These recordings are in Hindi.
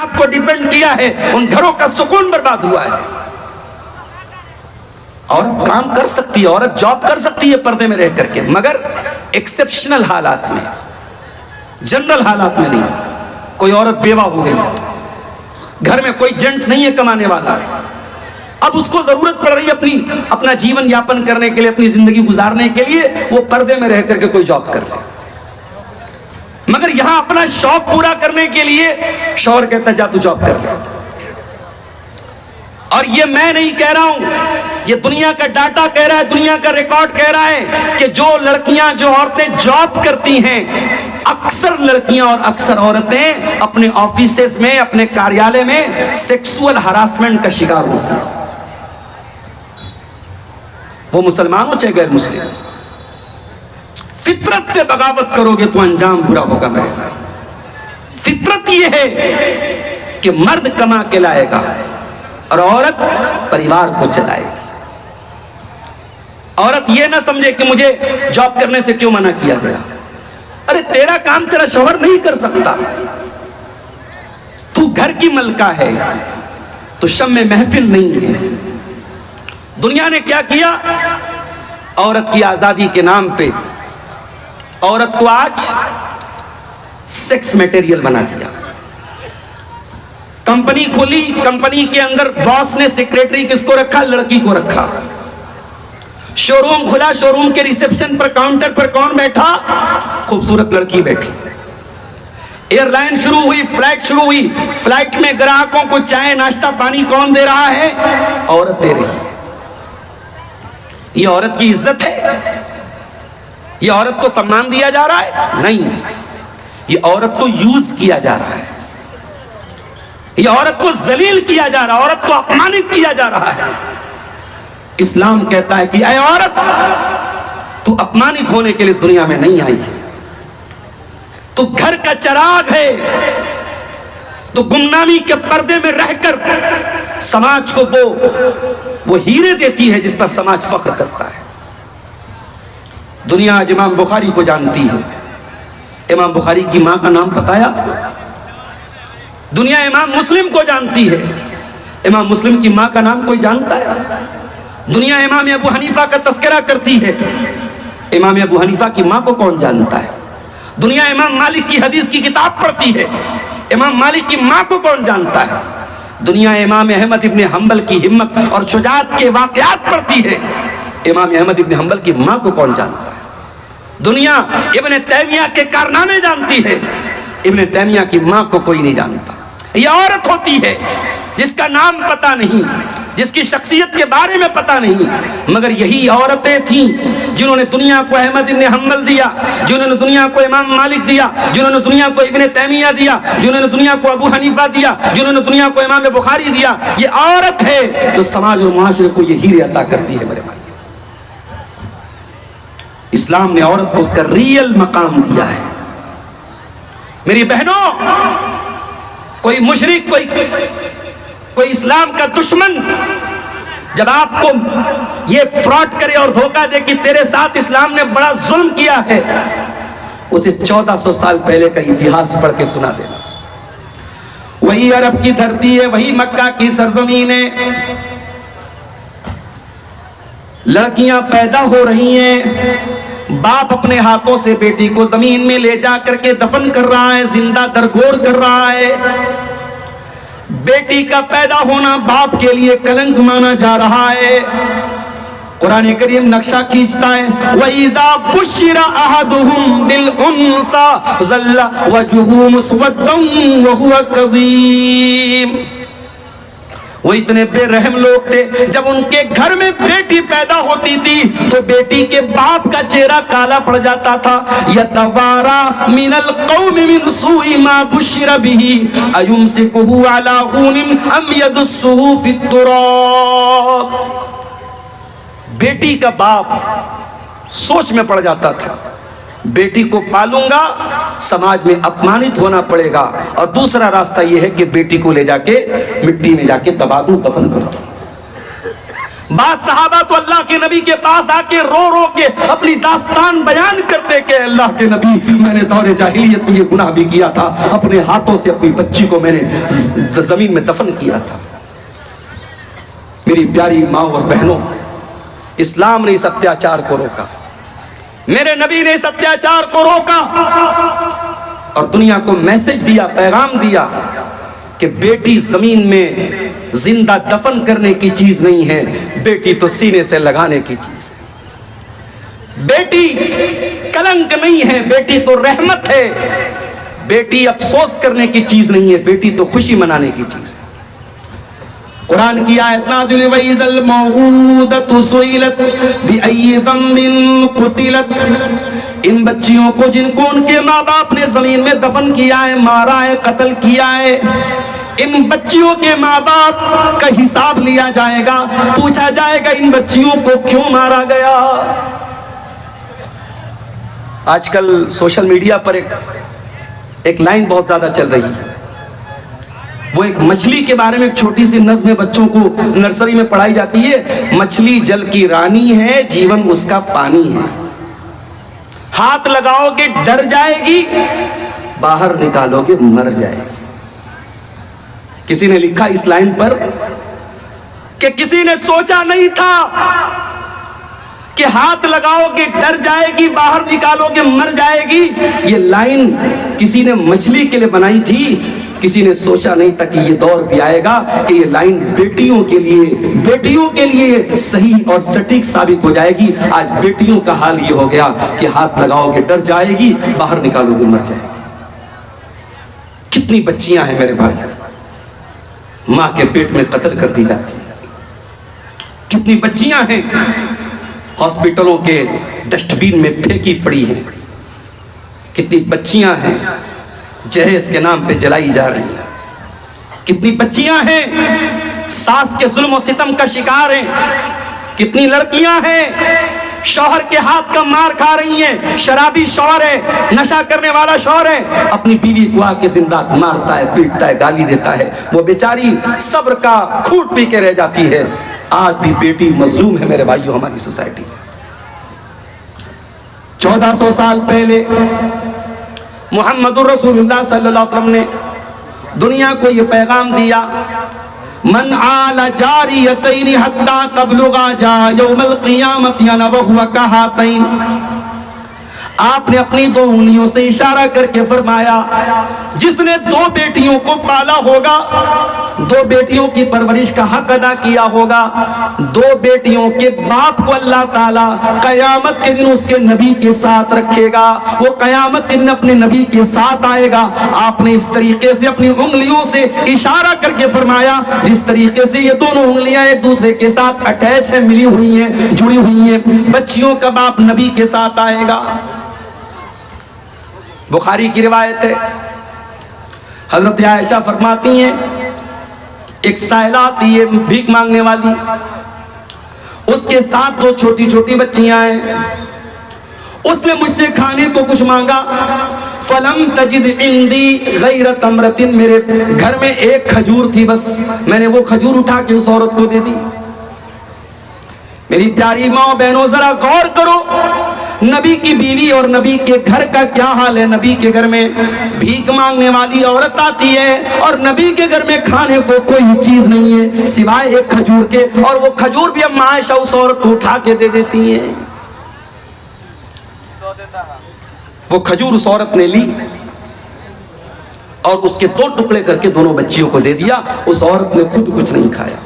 आपको डिपेंड किया है, उन घरों का सुकून बर्बाद हुआ है। औरत काम कर सकती है, औरत जॉब कर सकती है पर्दे में रह करके, मगर एक्सेप्शनल हालात में, जनरल हालात में नहीं। कोई औरत बेवा हो गई, घर में कोई जेंट्स नहीं है कमाने वाला, अब उसको जरूरत पड़ रही है अपना जीवन यापन करने के लिए, अपनी जिंदगी गुजारने के लिए, वो पर्दे में रह करके कोई जॉब कर ले। मगर यहां अपना शौक पूरा करने के लिए शौहर कहता जा तू जॉब कर ले। और ये मैं नहीं कह रहा हूं, ये दुनिया का डाटा कह रहा है, दुनिया का रिकॉर्ड कह रहा है कि जो लड़कियां, जो औरतें जॉब करती हैं, अक्सर लड़कियां और अक्सर औरतें अपने ऑफिसेस में, अपने कार्यालय में सेक्सुअल हरासमेंट का शिकार होती हैं। वो मुसलमान हो चाहे गैर मुस्लिम, फितरत से बगावत करोगे तो अंजाम बुरा होगा मेरे भाई। फितरत ये है कि मर्द कमा के लाएगा और औरत परिवार को चलाएगी। औरत ये ना समझे कि मुझे जॉब करने से क्यों मना किया गया। अरे तेरा काम तेरा शौहर नहीं कर सकता, तू घर की मलका है, तो शम्मे महफिल नहीं है। दुनिया ने क्या किया, औरत की आजादी के नाम पे औरत को आज सेक्स मटेरियल बना दिया। कंपनी खोली, कंपनी के अंदर बॉस ने सेक्रेटरी किसको रखा, लड़की को रखा। शोरूम खुला, शोरूम के रिसेप्शन पर, काउंटर पर कौन बैठा, खूबसूरत लड़की बैठी। एयरलाइन शुरू हुई, फ्लाइट शुरू हुई, फ्लाइट में ग्राहकों को चाय नाश्ता पानी कौन दे रहा है, औरत दे रही है। ये औरत की इज्जत है, ये औरत को सम्मान दिया जा रहा है, नहीं, ये औरत को यूज किया जा रहा है, ये औरत को जलील किया जा रहा है, औरत को अपमानित किया जा रहा है। इस्लाम कहता है कि ऐ औरत, तू अपमानित होने के लिए इस दुनिया में नहीं आई है, तू घर का चिराग है, तो गुमनामी के पर्दे में रहकर समाज को वो हीरे देती है जिस पर समाज फख्र करता है। दुनिया आज इमाम बुखारी को जानती है। इमाम बुखारी की मां का नाम पता है आपको? दुनिया इमाम मुस्लिम को जानती है। इमाम मुस्लिम की मां का नाम कोई जानता है? दुनिया इमाम अबू हनीफा का तस्करा करती है। इमाम अबू हनीफा की मां को कौन जानता है? दुनिया इमाम मालिक की हदीस की किताब पढ़ती है। इमाम मालिक की मां को कौन जानता है? दुनिया इमाम अहमद इब्न हंबल की हिम्मत और शुजाअत के वाक़यात पढ़ती है। इमाम अहमद इब्न हंबल की मां को कौन जानता है? दुनिया इब्न तैमिया के कारनामे जानती है। इब्न तैमिया की मां को कोई नहीं जानता। यह औरत होती है जिसका नाम पता नहीं, जिसकी शख्सियत के बारे में पता नहीं, मगर यही औरतें थीं जिन्होंने दुनिया को अहमद इब्न हंबल दिया, जिन्होंने दुनिया को इमाम मालिक दिया, जिन्होंने दुनिया को इब्न तैमिया दिया, जिन्होंने दुनिया को अबू हनीफा दिया, जिन्होंने दुनिया को इमाम बुखारी दिया। ये औरत है जो समाज और माशरे को ये हीरे अता करती है। मेरे भाई, इस्लाम ने औरत को उसका रियल मकाम दिया है। मेरी बहनों, कोई मुशरिक, कोई इस्लाम का दुश्मन जब आपको ये फ्रॉड करे और धोखा दे कि तेरे साथ इस्लाम ने बड़ा जुल्म किया है, उसे 1400 साल पहले का इतिहास पढ़ के सुना देना। वही अरब की धरती है, वही मक्का की सरजमीन है। लड़कियां पैदा हो रही हैं, बाप अपने हाथों से बेटी को जमीन में ले जा करके दफन कर रहा है, जिंदा दरगोर कर रहा है। बेटी का पैदा होना बाप के लिए कलंक माना जा रहा है। कुरान करीम नक्शा खींचता है, वइज़ा बुश्शिरा अहदुहुम बिल उन्सा ज़ल्ला वजहुहु मुस्वद्दन व हुवा कज़ीम। वो इतने बेरहम लोग थे, जब उनके घर में बेटी पैदा होती थी तो बेटी के बाप का चेहरा काला पड़ जाता था। यतवारा मिनल कौमि मिन सूइ मा बुश्शिरा बिही अयुमसिकुहु अला खूनिन अम यदुस्सुहु फित तुराब। बेटी का बाप सोच में पड़ जाता था, बेटी को पालूंगा, समाज में अपमानित होना पड़ेगा, और दूसरा रास्ता यह है कि बेटी को ले जाके मिट्टी में जाके दबा दूं, दफन कर दूं। बाद सहाबा तो अल्लाह के नबी के पास आके रो रो के अपनी दास्तान बयान करते कि अल्लाह के नबी, मैंने दौरे जाहिलियत में ये गुनाह भी किया था, अपने हाथों से अपनी बच्ची को मैंने जमीन में दफन किया था। मेरी प्यारी माँ और बहनों, इस्लाम ने इस अत्याचार को रोका, मेरे नबी ने इस अत्याचार को रोका और दुनिया को मैसेज दिया, पैगाम दिया कि बेटी जमीन में जिंदा दफन करने की चीज नहीं है, बेटी तो सीने से लगाने की चीज है। बेटी कलंक नहीं है, बेटी तो रहमत है। बेटी अफसोस करने की चीज नहीं है, बेटी तो खुशी मनाने की चीज है। कुरान की आयत नाज़िल हुई, वइज़ल मौऊदतु सुइलत बिअय्यि ज़म्बिन कुतिलत। इन बच्चियों को जिनको उनके माँ बाप ने जमीन में दफन किया है, मारा है, कत्ल किया है, इन बच्चियों के माँ बाप का हिसाब लिया जाएगा, पूछा जाएगा इन बच्चियों को क्यों मारा गया। आजकल सोशल मीडिया पर एक लाइन बहुत ज्यादा चल रही है, वो एक मछली के बारे में एक छोटी सी नज़्म बच्चों को नर्सरी में पढ़ाई जाती है। मछली जल की रानी है, जीवन उसका पानी है, हाथ लगाओगे डर जाएगी, बाहर निकालोगे मर जाएगी। किसी ने लिखा इस लाइन पर कि किसी ने सोचा नहीं था कि हाथ लगाओगे डर जाएगी, बाहर निकालोगे मर जाएगी। ये लाइन किसी ने मछली के लिए बनाई थी, किसी ने सोचा नहीं था कि ये दौर भी आएगा कि ये लाइन बेटियों के लिए सही और सटीक साबित हो जाएगी। आज बेटियों का हाल ये हो गया कि हाथ लगाओगे डर जाएगी, बाहर निकालोगे मर जाएगी। कितनी बच्चियां हैं मेरे भाई, मां के पेट में कत्ल कर दी जाती है। कितनी बच्चियां हैं हॉस्पिटलों के डस्टबिन में फेंकी पड़ी हैं। कितनी बच्चियां हैं जहेज के नाम पे जलाई जा रही हैं। कितनी बच्चियां हैं सास के जुल्म और सितम का शिकार हैं। कितनी लड़कियां हैं शौहर के हाथ का मार खा रही हैं। शराबी शौहर है, नशा करने वाला शौहर है, अपनी बीवी को आके दिन रात मारता है, पीटता है, गाली देता है, वो बेचारी सब्र का खूंट पी के रह जाती है। आज भी बेटी मजलूम है मेरे भाइयों हमारी सोसाइटी में। 1400 साल पहले मुहम्मदुर रसूलुल्लाह सल्लल्लाहु अलैहि वसल्लम ने दुनिया को यह पैगाम दिया, मन आला जारियतैन हत्ता तबलुगा जा यौमल क़ियामत यनबहुवा कहातैन। आपने अपनी 2 उंगलियों से इशारा करके फरमाया, जिसने 2 बेटियों को पाला होगा, 2 बेटियों की परवरिश का हक अदा किया होगा, 2 बेटियों के बाप को अल्लाह ताला कयामत के दिन उसके नबी के साथ रखेगा। वो कयामत के दिन अपने नबी के साथ आएगा। आपने इस तरीके से अपनी उंगलियों से इशारा करके फरमाया, जिस तरीके से ये दोनों उंगलियां एक दूसरे के साथ अटैच है, मिली हुई हैं, जुड़ी हुई हैं। बच्चियों का बाप नबी के साथ आएगा। बुखारी की रिवायत है, हजरत आयशा फरमाती हैं, एक साइला आती है भीख मांगने वाली, उसके साथ 2 छोटी छोटी बच्चियां हैं। उसने मुझसे खाने को कुछ मांगा, फलम तजिद इंदी गैर तमरतिन, मेरे घर में एक खजूर थी, बस मैंने वो खजूर उठा के उस औरत को दे दी। मेरी प्यारी माँ बहनों जरा गौर करो, नबी की बीवी और नबी के घर का क्या हाल है। नबी के घर में भीख मांगने वाली औरत आती है और नबी के घर में खाने को कोई चीज नहीं है सिवाय एक खजूर के, और वो खजूर भी अम्मा आयशा उस औरत को उठा के दे देती हैं। वो खजूर उस औरत ने ली और उसके 2 टुकड़े करके दोनों बच्चियों को दे दिया। उस औरत ने खुद कुछ नहीं खाया।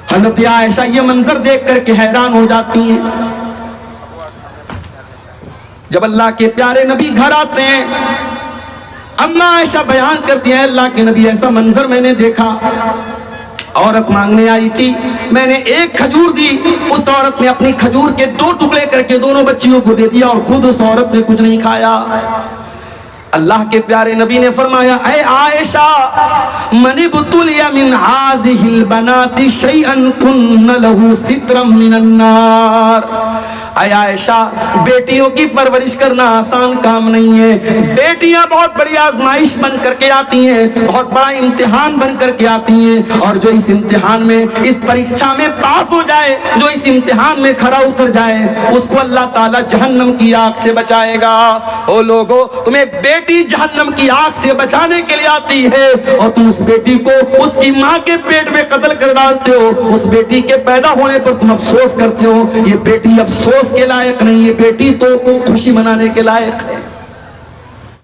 हज़रत आयशा ये मंजर देख करके हैरान हो जाती हैं। जब अल्लाह के प्यारे नबी घर आते हैं, अम्मा आयशा बयान करती है, अल्लाह के नबी ऐसा मंजर मैंने देखा, औरत मांगने आई थी, मैंने एक खजूर दी, उस औरत ने अपनी खजूर के 2 टुकड़े करके दोनों बच्चियों को दे दिया और खुद उस औरत ने कुछ नहीं खाया। अल्लाह के प्यारे नबी ने फरमाया, ऐ आयशा मनिबतुलिया मिन हाज़िहिल बनाति शैअन कुन्न लहू सित्रम मिनन नार। आया आयशा, बेटियों की परवरिश करना आसान काम नहीं है। बेटियां बहुत बड़ी आजमाइश बन करके आती हैं, बहुत बड़ा इम्तिहान बन करके आती हैं, और जो इस इम्तिहान में, इस परीक्षा में पास हो जाए, जो इस इम्तिहान में खरा उतर जाए, उसको अल्लाह ताला जहन्नम की आग से बचाएगा। ओ लोगों, तुम्हें बेटी जहन्नम की आग से बचाने के लिए आती है, और तुम उस बेटी को उसकी माँ के पेट में कत्ल कर डालते हो। उस बेटी के पैदा होने पर तुम अफसोस करते हो। ये बेटी अफसोस के लायक नहीं, ये बेटी तो खुशी मनाने के लायक है।